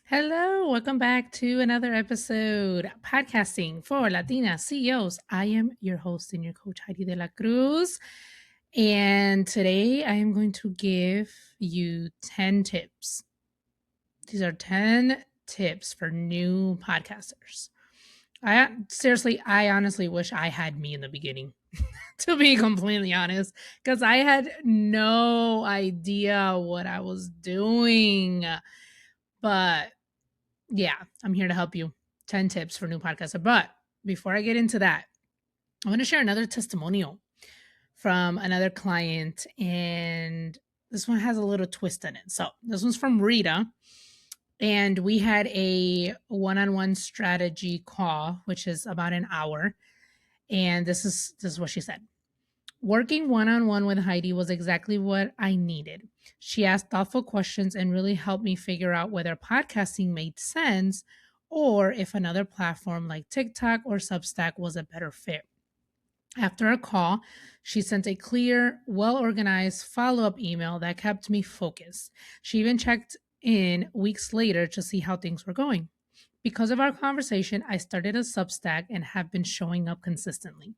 Hello, welcome back to another episode podcasting for Latinas CEOs. I am your host and your coach Heidy de la Cruz, and today I am going to give you 10 tips. These are 10 tips for new podcasters. I honestly wish I had me in the beginning, to be completely honest, because I had no idea what I was doing. But yeah, I'm here to help you. 10 tips for new podcaster. But before I get into that, I want to share another testimonial from another client. And this one has a little twist in it. So this one's from Rita. And we had a one-on-one strategy call, which is about an hour. And this is what she said. Working one on one with Heidy was exactly what I needed. She asked thoughtful questions and really helped me figure out whether podcasting made sense or if another platform like TikTok or Substack was a better fit. After our call, she sent a clear, well organized follow up email that kept me focused. She even checked in weeks later to see how things were going. Because of our conversation, I started a Substack and have been showing up consistently.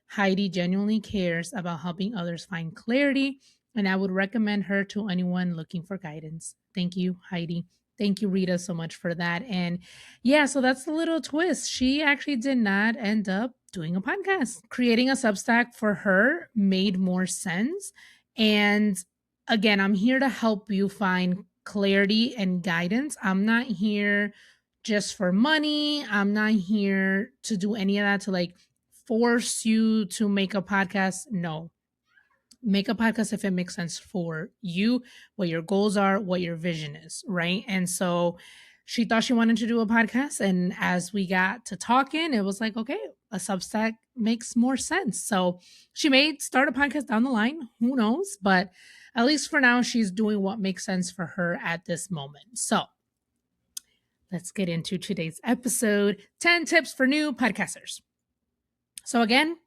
Heidy genuinely cares about helping others find clarity, and I would recommend her to anyone looking for guidance. Thank you, Heidy. Thank you, Rita, so much for that. And yeah, so that's the little twist. She actually did not end up doing a podcast. Creating a Substack for her made more sense. And again, I'm here to help you find clarity and guidance. I'm not here just for money. I'm not here to do any of that to like force you to make a podcast. No. Make a podcast if it makes sense for you, what your goals are, what your vision is, right? And so she thought she wanted to do a podcast. And as we got to talking, it was like, okay, a Substack makes more sense. So she may start a podcast down the line. Who knows? But at least for now, she's doing what makes sense for her at this moment. So let's get into today's episode 10 tips for new podcasters. So, again,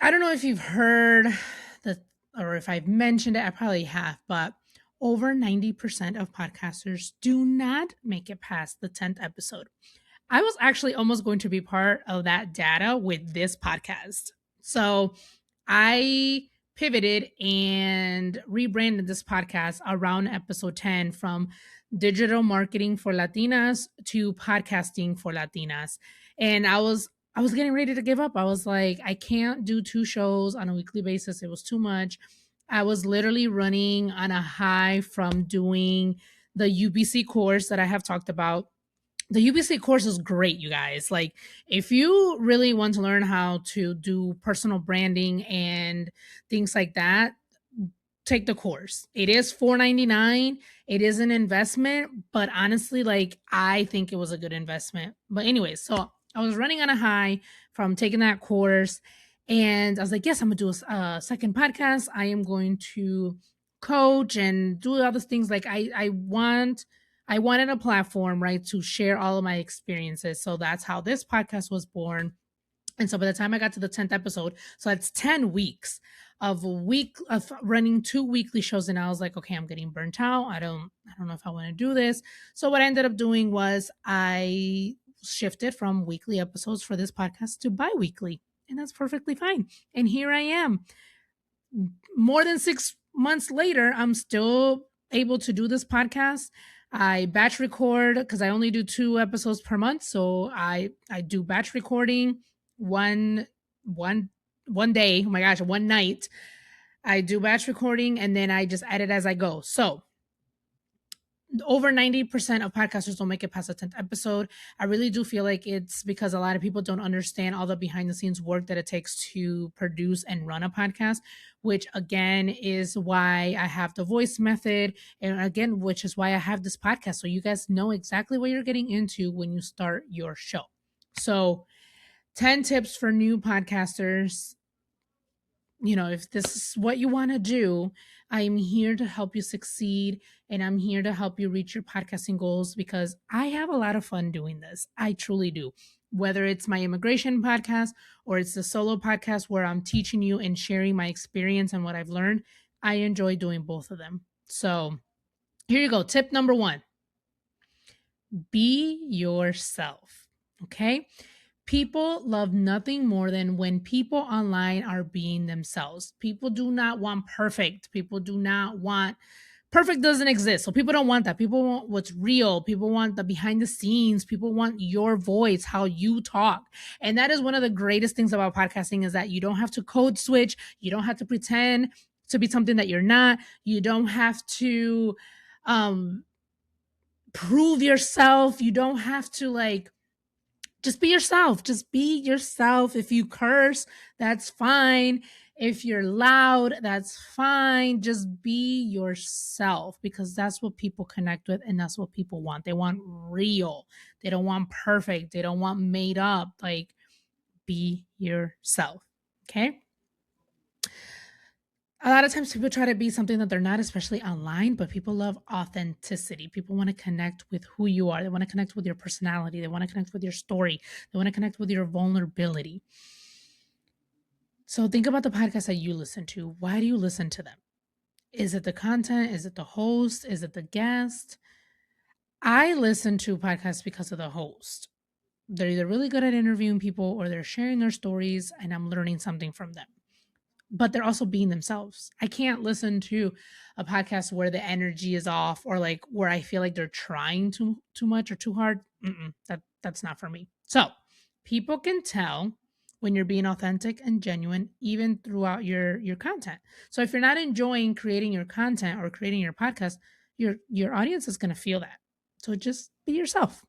I don't know if you've heard the or if I've mentioned it, I probably have, but over 90% of podcasters do not make it past the 10th episode. I was actually almost going to be part of that data with this podcast. So I pivoted and rebranded this podcast around episode 10 from digital marketing for Latinas to podcasting for Latinas. And I was getting ready to give up. I was like, I can't do two shows on a weekly basis. It was too much. I was literally running on a high from doing the UBC course that I have talked about. The UBC course is great, you guys. Like, if you really want to learn how to do personal branding and things like that, take the course. It is $4.99. It is an investment, but honestly, like, I think it was a good investment. But anyways, so I was running on a high from taking that course, and I was like, yes, I'm gonna do a second podcast. I am going to coach and do other things. Like, I wanted a platform, right, to share all of my experiences. So that's how this podcast was born. And so by the time I got to the 10th episode, so that's 10 weeks of running two weekly shows. And I was like, okay, I'm getting burnt out. I don't know if I want to do this. So what I ended up doing was I shifted from weekly episodes for this podcast to bi-weekly. And that's perfectly fine. And here I am. More than 6 months later, I'm still able to do this podcast. I batch record because I only do 2 episodes per month. So I do batch recording one one one day. Oh my gosh, one night. I do batch recording and then I just edit as I go. So over 90% of podcasters don't make it past the 10th episode. I really do feel like it's because a lot of people don't understand all the behind the scenes work that it takes to produce and run a podcast, which again is why I have the voice method. And again, which is why I have this podcast. So you guys know exactly what you're getting into when you start your show. So 10 tips for new podcasters. You know, if this is what you want to do, I'm here to help you succeed and I'm here to help you reach your podcasting goals because I have a lot of fun doing this. I truly do. Whether it's my immigration podcast or it's the solo podcast where I'm teaching you and sharing my experience and what I've learned, I enjoy doing both of them. So here you go. Tip number one. Be yourself. Okay. People love nothing more than when people online are being themselves. People do not want perfect. People do not want perfect, doesn't exist. So people don't want that. People want what's real. People want the behind the scenes. People want your voice, how you talk. And that is one of the greatest things about podcasting is that you don't have to code switch. You don't have to pretend to be something that you're not. You don't have to um prove yourself. You don't have to like just be yourself. Just be yourself. If you curse, that's fine. If you're loud, that's fine. Just be yourself because that's what people connect with and that's what people want. They want real. They don't want perfect. They don't want made up. Like, be yourself. Okay. A lot of times people try to be something that they're not, especially online, but people love authenticity. People want to connect with who you are. They want to connect with your personality. They want to connect with your story. They want to connect with your vulnerability. So think about the podcast that you listen to. Why do you listen to them? Is it the content? Is it the host? Is it the guest? I listen to podcasts because of the host. They're either really good at interviewing people or they're sharing their stories and I'm learning something from them, but they're also being themselves. I can't listen to a podcast where the energy is off or like where I feel like they're trying too much or too hard. That's not for me. So people can tell when you're being authentic and genuine even throughout your content. So if you're not enjoying creating your content or creating your podcast, your audience is going to feel that. So just be yourself.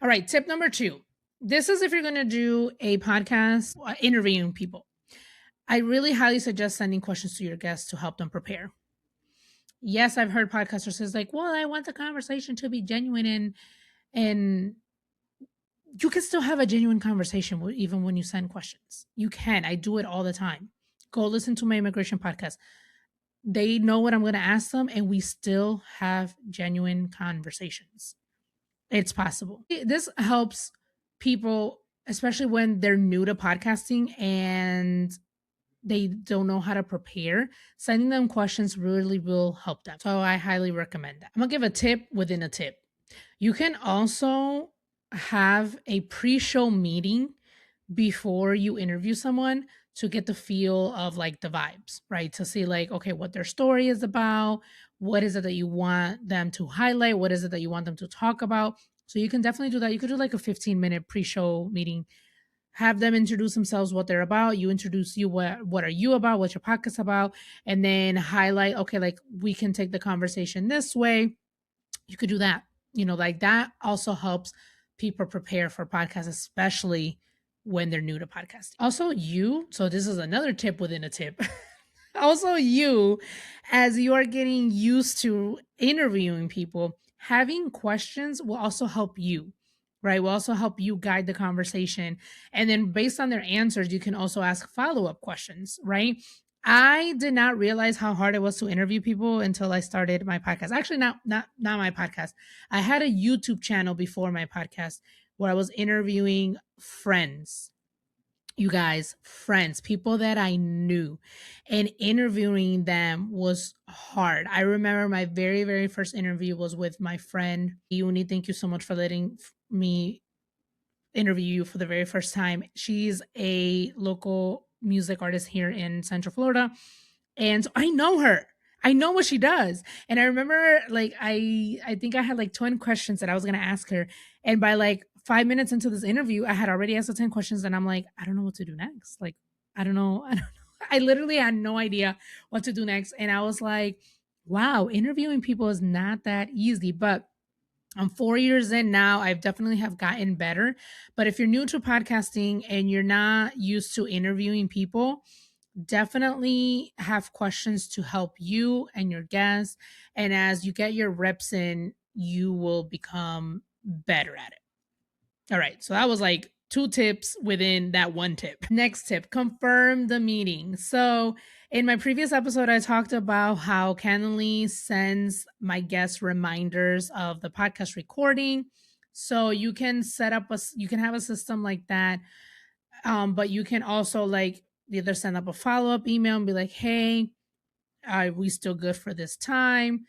All right, tip number 2. This is if you're going to do a podcast interviewing people. I really highly suggest sending questions to your guests to help them prepare. Yes, I've heard podcasters says like, "Well, I want the conversation to be genuine and you can still have a genuine conversation even when you send questions. You can. I do it all the time. Go listen to my immigration podcast. They know what I'm going to ask them and we still have genuine conversations. It's possible. This helps people especially when they're new to podcasting and they don't know how to prepare, sending them questions really will help them. So I highly recommend that. I'm gonna give a tip within a tip. You can also have a pre show meeting before you interview someone to get the feel of like the vibes, right? To see like, okay, what their story is about, what is it that you want them to highlight, what is it that you want them to talk about. So you can definitely do that. You could do like a 15-minute pre show meeting, have them introduce themselves, what they're about. You introduce you, what are you about, what's your podcast about, and then highlight, okay, like we can take the conversation this way. You could do that. Like that also helps people prepare for podcasts, especially when they're new to podcasting. Also, so this is another tip within a tip. Also, as you are getting used to interviewing people, having questions will also help you, right? Will also help you guide the conversation. And then based on their answers, you can also ask follow-up questions, right? I did not realize how hard it was to interview people until I started my podcast. Actually, not my podcast. I had a YouTube channel before my podcast where I was interviewing friends, you guys, friends, people that I knew, and interviewing them was hard. I remember my very, very first interview was with my friend Uni. Thank you so much for letting me interview you for the very first time. She's a local music artist here in Central Florida. And so I know her. I know what she does. And I remember like I think I had like 10 questions that I was gonna ask her. And by like 5 minutes into this interview, I had already asked the 10 questions and I'm like, I don't know what to do next. Like, I don't know. I don't know. I literally had no idea what to do next. And I was like, wow, interviewing people is not that easy. But I'm 4 years in now. I've definitely have gotten better. But if you're new to podcasting and you're not used to interviewing people, definitely have questions to help you and your guests. And as you get your reps in, you will become better at it. All right. So that was like 2 tips within that 1 tip. Next tip, confirm the meeting. So in my previous episode, I talked about how Calendly sends my guests reminders of the podcast recording. So you can you can have a system like that. But you can also like either send up a follow-up email and be like, hey, are we still good for this time?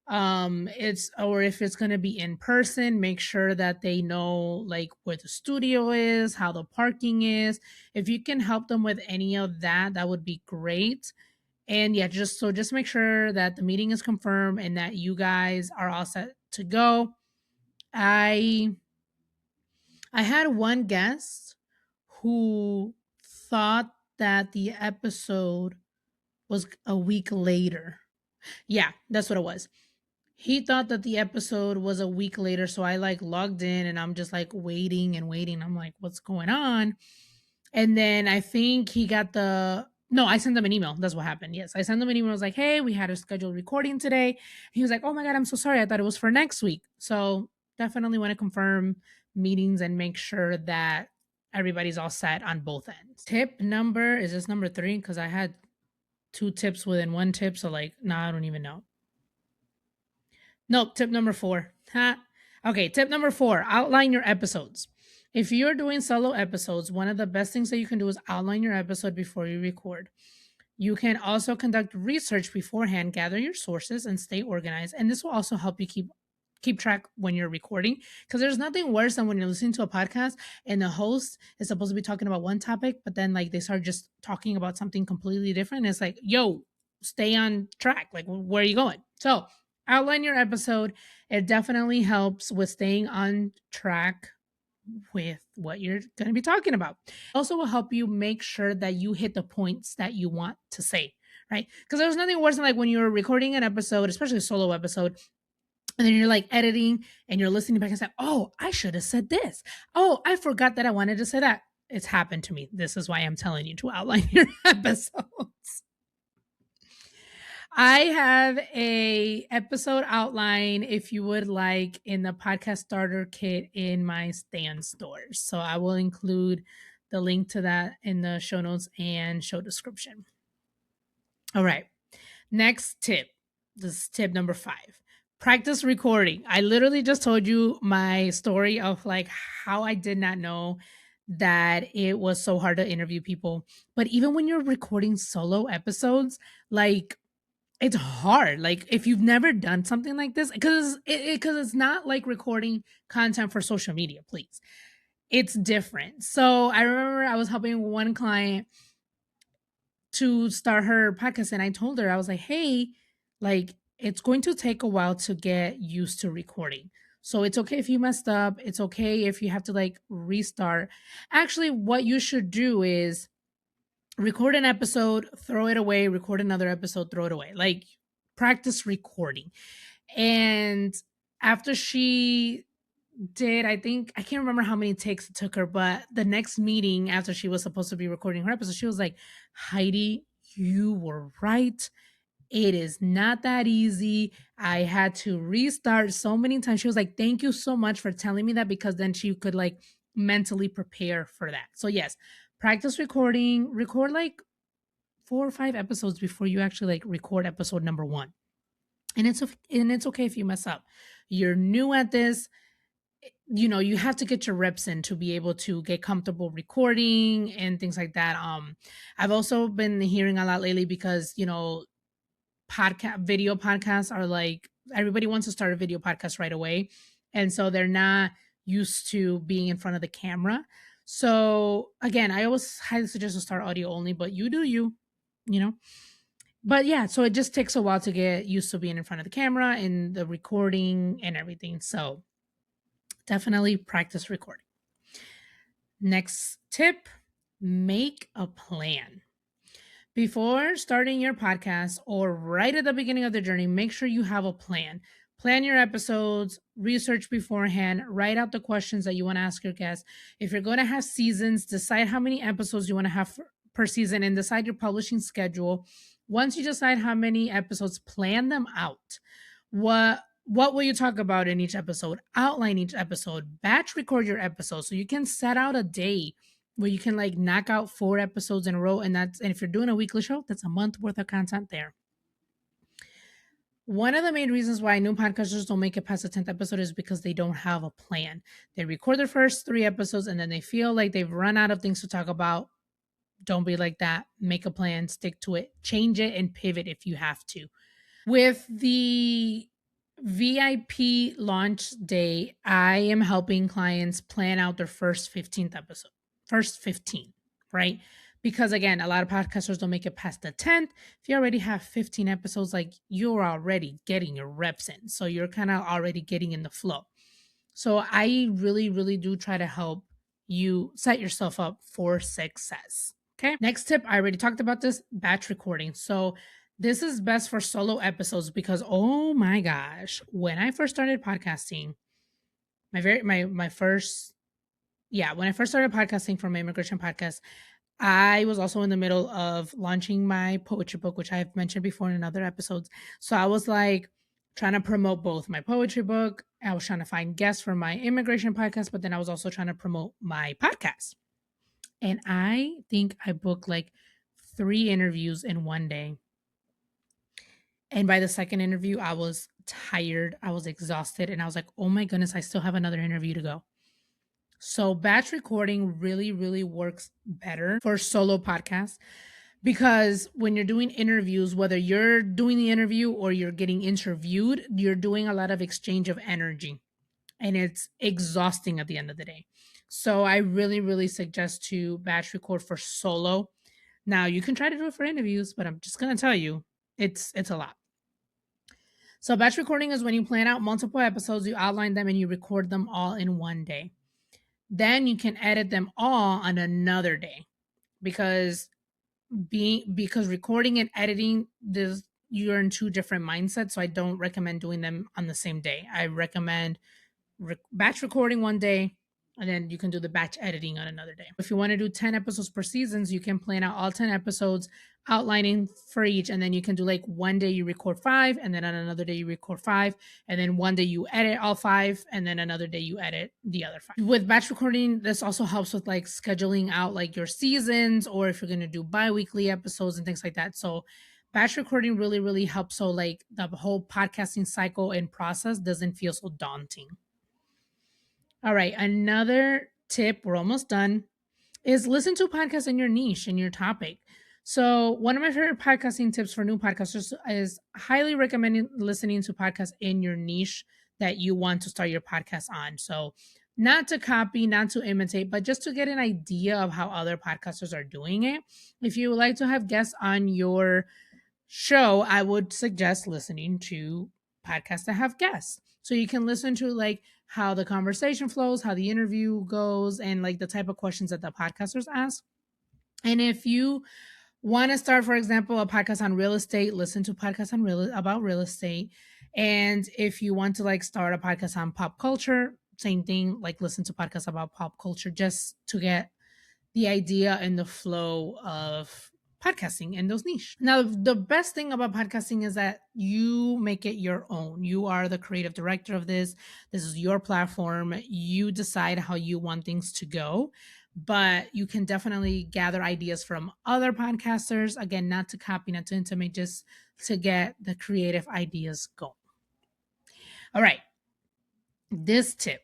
It's or if it's going to be in person, make sure that they know like where the studio is, how the parking is. If you can help them with any of that, that would be great. And yeah, just make sure that the meeting is confirmed and that you guys are all set to go. I i had one guest who thought that the episode was a week later. Yeah, that's what it was. He thought that the episode was a week later, so I like logged in and I'm just like waiting and waiting. I'm like, what's going on? And then I think he got the no, I sent him an email. That's what happened. Yes, I sent him an email. I was like, hey, we had a scheduled recording today. He was like, oh my God, I'm so sorry. I thought it was for next week. So definitely want to confirm meetings and make sure that everybody's all set on both ends. Tip number is this number 3? Because I had two tips within one tip. So like, no, I don't even know. Nope, tip number 4. Ha. Okay, tip number 4, outline your episodes. If you're doing solo episodes, one of the best things that you can do is outline your episode before you record. You can also conduct research beforehand, gather your sources, and stay organized. And this will also help you keep track when you're recording, because there's nothing worse than when you're listening to a podcast and the host is supposed to be talking about one topic, but then like they start just talking about something completely different. It's like, yo, stay on track. Like, where are you going? So outline your episode. It definitely helps with staying on track with what you're going to be talking about. Also will help you make sure that you hit the points that you want to say, right? Because there's nothing worse than like when you're recording an episode, especially a solo episode, and then you're like editing and you're listening back and say, oh, I should have said this. Oh, I forgot that I wanted to say that. It's happened to me. This is why I'm telling you to outline your episodes. I have a episode outline if you would like in the podcast starter kit in my stand stores. So I will include the link to that in the show notes and show description. All right. Next tip. This is tip number 5. Practice recording. I literally just told you my story of like how I did not know that it was so hard to interview people. But even when you're recording solo episodes, like it's hard. Like if you've never done something like this, because it's not like recording content for social media, please. It's different. So I remember I was helping one client to start her podcast and I told her, I was like, hey, like it's going to take a while to get used to recording. So it's okay if you messed up. It's okay if you have to like restart. Actually, what you should do is record an episode, throw it away, record another episode, throw it away. Like practice recording. And after she did, I think, I can't remember how many takes it took her, but the next meeting after she was supposed to be recording her episode, she was like, Heidi, you were right. It is not that easy. I had to restart so many times. She was like, thank you so much for telling me that, because then she could like mentally prepare for that. So, yes, practice recording, record like 4 or 5 episodes before you actually like record episode number 1. And it's okay if you mess up. You're new at this. You know, you have to get your reps in to be able to get comfortable recording and things like that. I've also been hearing a lot lately because, you know, video podcasts are like everybody wants to start a video podcast right away, and so they're not used to being in front of the camera. So again, I always highly suggest to start audio only, but you do you know. But yeah, so it just takes a while to get used to being in front of the camera and the recording and everything. So definitely practice recording. Next tip, make a plan. Before starting your podcast or right at the beginning of the journey, make sure you have a plan. Plan your episodes, research beforehand, write out the questions that you want to ask your guests. If you're going to have seasons, decide how many episodes you want to have per season and decide your publishing schedule. Once you decide how many episodes, plan them out. What will you talk about in each episode? Outline each episode, batch record your episodes so you can set out a day where you can like knock out 4 episodes in a row. And if you're doing a weekly show, that's a month worth of content there. One of the main reasons why new podcasters don't make it past the 10th episode is because they don't have a plan. They record their first 3 episodes and then they feel like they've run out of things to talk about. Don't be like that. Make a plan, stick to it, change it, and pivot if you have to. With the VIP launch day, I am helping clients plan out their first 15th episode, first 15, right? Because again, a lot of podcasters don't make it past the 10th. If you already have 15 episodes, like you're already getting your reps in. So you're kind of already getting in the flow. So I really, really do try to help you set yourself up for success. Okay. Next tip, I already talked about this, batch recording. So this is best for solo episodes because oh my gosh, when I first started podcasting, my first when I first started podcasting for my immigration podcast, I was also in the middle of launching my poetry book, which I have mentioned before in other episodes. So I was like trying to promote both my poetry book. I was trying to find guests for my immigration podcast, but then I was also trying to promote my podcast. And I think I booked like 3 interviews in one day. And by the second interview, I was tired, I was exhausted, and I was like, oh my goodness, I still have another interview to go. So batch recording really, really works better for solo podcasts because when you're doing interviews, whether you're doing the interview or you're getting interviewed, you're doing a lot of exchange of energy and it's exhausting at the end of the day. So I really, really suggest to batch record for solo. Now you can try to do it for interviews, but I'm just gonna tell you, it's a lot. So batch recording is when you plan out multiple episodes, you outline them and you record them all in one day. Then you can edit them all on another day because because recording and editing this you're in two different mindsets, so I don't recommend doing them on the same day. I recommend batch recording one day and then you can do the batch editing on another day. If you want to do 10 episodes per seasons, you can plan out all 10 episodes outlining for each, and then you can do like one day you record 5 and then on another day you record 5 and then one day you edit all 5 and then another day you edit the other 5. With batch recording, this also helps with like scheduling out like your seasons or if you're going to do bi-weekly episodes and things like that. So batch recording really, really helps so like the whole podcasting cycle and process doesn't feel so daunting. All right, another tip, we're almost done, is listen to podcasts in your niche, in your topic. So, one of my favorite podcasting tips for new podcasters is highly recommending listening to podcasts in your niche that you want to start your podcast on. So, not to copy, not to imitate, but just to get an idea of how other podcasters are doing it. If you would like to have guests on your show, I would suggest listening to podcasts that have guests. So you can listen to like how the conversation flows, how the interview goes, and like the type of questions that the podcasters ask. And if you want to start, for example, a podcast on real estate, listen to podcasts on about real estate. And if you want to like start a podcast on pop culture, same thing, like listen to podcasts about pop culture just to get the idea and the flow of podcasting in those niche. Now, the best thing about podcasting is that you make it your own. You are the creative director of this. This is your platform. You decide how you want things to go, but you can definitely gather ideas from other podcasters. Again, not to copy, not to intimate, just to get the creative ideas going. All right. This tip,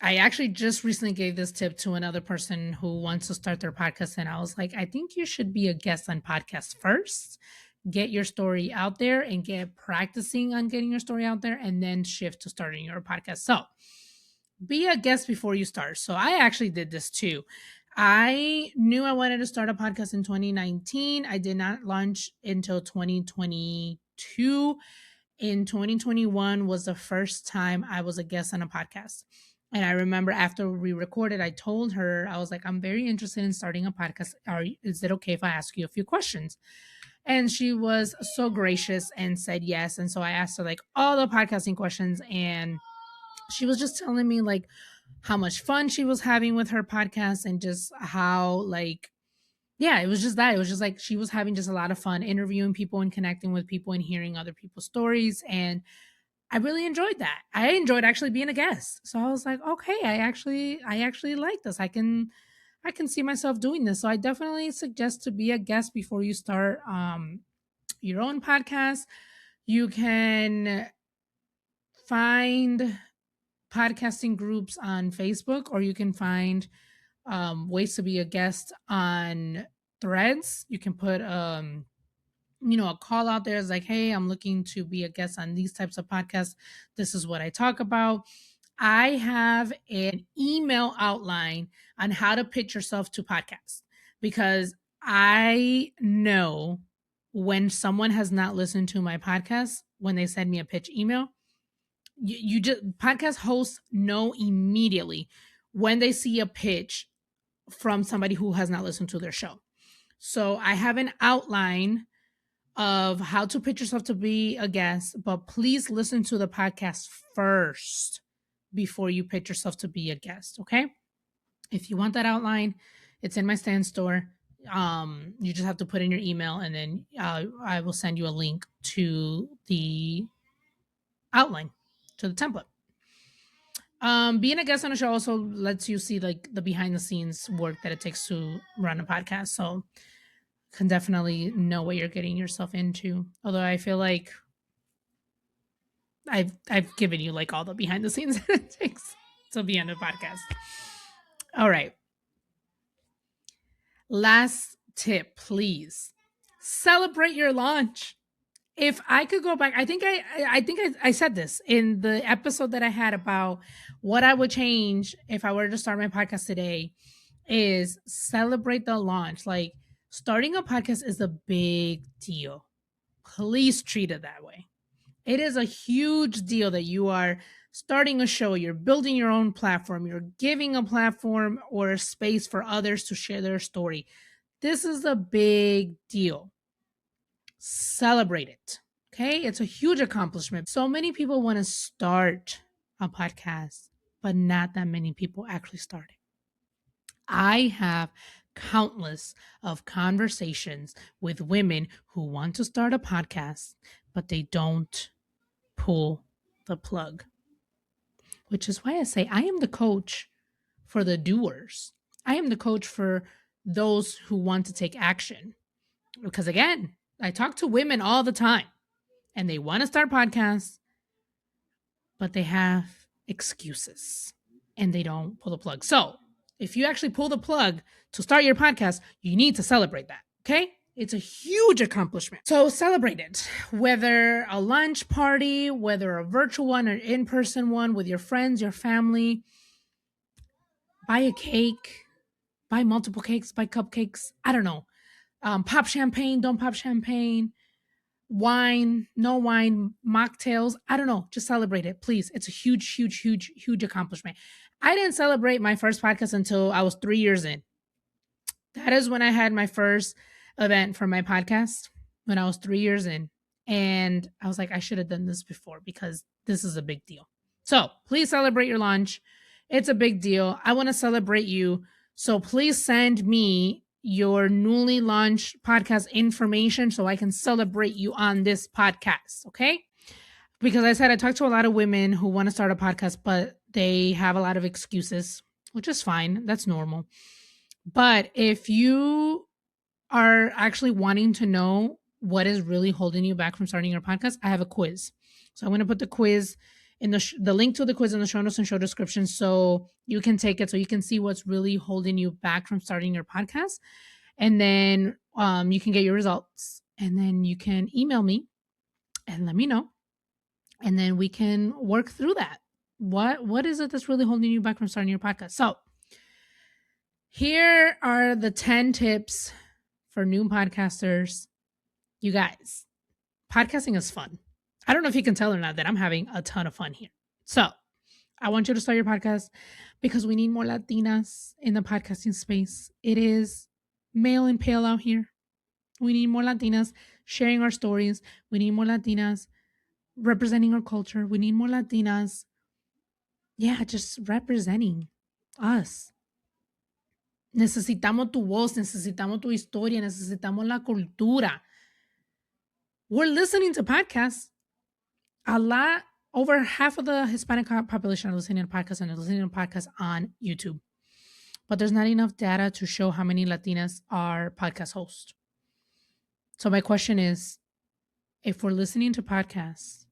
I actually just recently gave this tip to another person who wants to start their podcast. And I was like, I think you should be a guest on podcasts first, get your story out there and get practicing on getting your story out there, and then shift to starting your podcast. So be a guest before you start. So I actually did this too. I knew I wanted to start a podcast in 2019. I did not launch until 2022. In 2021 was the first time I was a guest on a podcast. And I remember after we recorded, I told her, I was like, I'm very interested in starting a podcast. Is it okay if I ask you a few questions? And she was so gracious and said yes. And so I asked her like all the podcasting questions. And she was just telling me like how much fun she was having with her podcast and just how like yeah, it was just that. It was just like she was having just a lot of fun interviewing people and connecting with people and hearing other people's stories. And I really enjoyed that. I enjoyed actually being a guest. So I was like, okay, I actually like this. I can see myself doing this. So I definitely suggest to be a guest before you start your own podcast. You can find podcasting groups on Facebook, or you can find ways to be a guest on threads. You can put a call out there is like, hey, I'm looking to be a guest on these types of podcasts. This is what I talk about. I have an email outline on how to pitch yourself to podcasts because I know when someone has not listened to my podcast, when they send me a pitch email, you just podcast hosts know immediately when they see a pitch from somebody who has not listened to their show. So I have an outline of how to pitch yourself to be a guest, but please listen to the podcast first before you pitch yourself to be a guest. Okay. If you want that outline, it's in my stand store. You just have to put in your email and then I will send you a link to the outline, to the template. Being a guest on a show also lets you see like the behind the scenes work that it takes to run a podcast. So can definitely know what you're getting yourself into. Although I feel like I've given you like all the behind the scenes that it takes to be on a podcast. All right. Last tip, please. Celebrate your launch. If I could go back, I said this in the episode that I had about what I would change if I were to start my podcast today is celebrate the launch. Like starting a podcast is a big deal. Please treat it that way. It is a huge deal that you are starting a show, you're building your own platform, you're giving a platform or a space for others to share their story. This is a big deal. Celebrate it. Okay? It's a huge accomplishment. So many people want to start a podcast, but not that many people actually start it. I have countless of conversations with women who want to start a podcast, but they don't pull the plug. Which is why I say I am the coach for the doers. I am the coach for those who want to take action. Because again, I talk to women all the time and they want to start podcasts, but they have excuses and they don't pull the plug. So if you actually pull the plug to start your podcast, you need to celebrate that. Okay? It's a huge accomplishment. So celebrate it, whether a lunch party, whether a virtual one or in-person one with your friends, your family. Buy a cake, buy multiple cakes, buy cupcakes. I don't know. Pop champagne, don't pop champagne. Wine, no wine, mocktails. I don't know. Just celebrate it, please. It's a huge, huge, huge, huge accomplishment. I didn't celebrate my first podcast until I was 3 years in. That is when I had my first event for my podcast, when I was 3 years in. And I was like, I should have done this before because this is a big deal. So please celebrate your launch. It's a big deal. I want to celebrate you. So please send me your newly launched podcast information so I can celebrate you on this podcast. Okay. Because I said I talked to a lot of women who want to start a podcast, but they have a lot of excuses, which is fine. That's normal. But if you are actually wanting to know what is really holding you back from starting your podcast, I have a quiz. So I'm going to put the quiz in the link to the quiz in the show notes and show description so you can take it so you can see what's really holding you back from starting your podcast. And then you can get your results and then you can email me and let me know. And then we can work through that. What is it that's really holding you back from starting your podcast? So here are the 10 tips for new podcasters. You guys, podcasting is fun. I don't know if you can tell or not that I'm having a ton of fun here. So I want you to start your podcast because we need more Latinas in the podcasting space. It is male and pale out here. We need more Latinas sharing our stories. We need more Latinas representing our culture. We need more Latinas. Yeah, just representing us. Necesitamos tu voz, necesitamos tu historia, necesitamos la cultura. We're listening to podcasts. Over half of the Hispanic population are listening to podcasts and are listening to podcasts on YouTube. But there's not enough data to show how many Latinas are podcast hosts. So my question is, if we're listening to podcasts,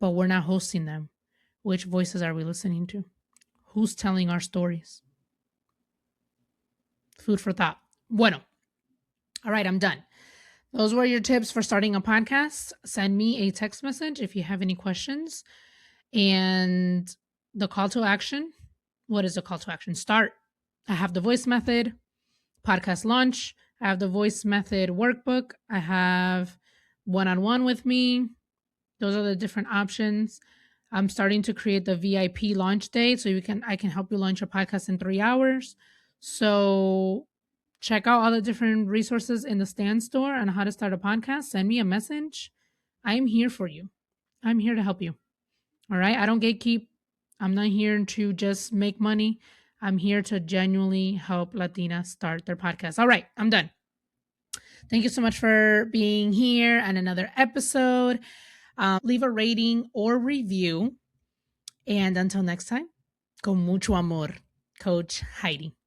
but we're not hosting them, which voices are we listening to? Who's telling our stories? Food for thought. Bueno. All right, I'm done. Those were your tips for starting a podcast. Send me a text message if you have any questions. And the call to action, what is the call to action? Start. I have the voice method, podcast launch. I have the voice method workbook. I have one-on-one with me. Those are the different options. I'm starting to create the VIP launch date so I can help you launch your podcast in 3 hours. So check out all the different resources in the Stand store on how to start a podcast. Send me a message. I'm here for you. I'm here to help you. All right. I don't gatekeep. I'm not here to just make money. I'm here to genuinely help Latinas start their podcast. All right. I'm done. Thank you so much for being here and another episode. Leave a rating or review. And until next time, con mucho amor, Coach Heidy.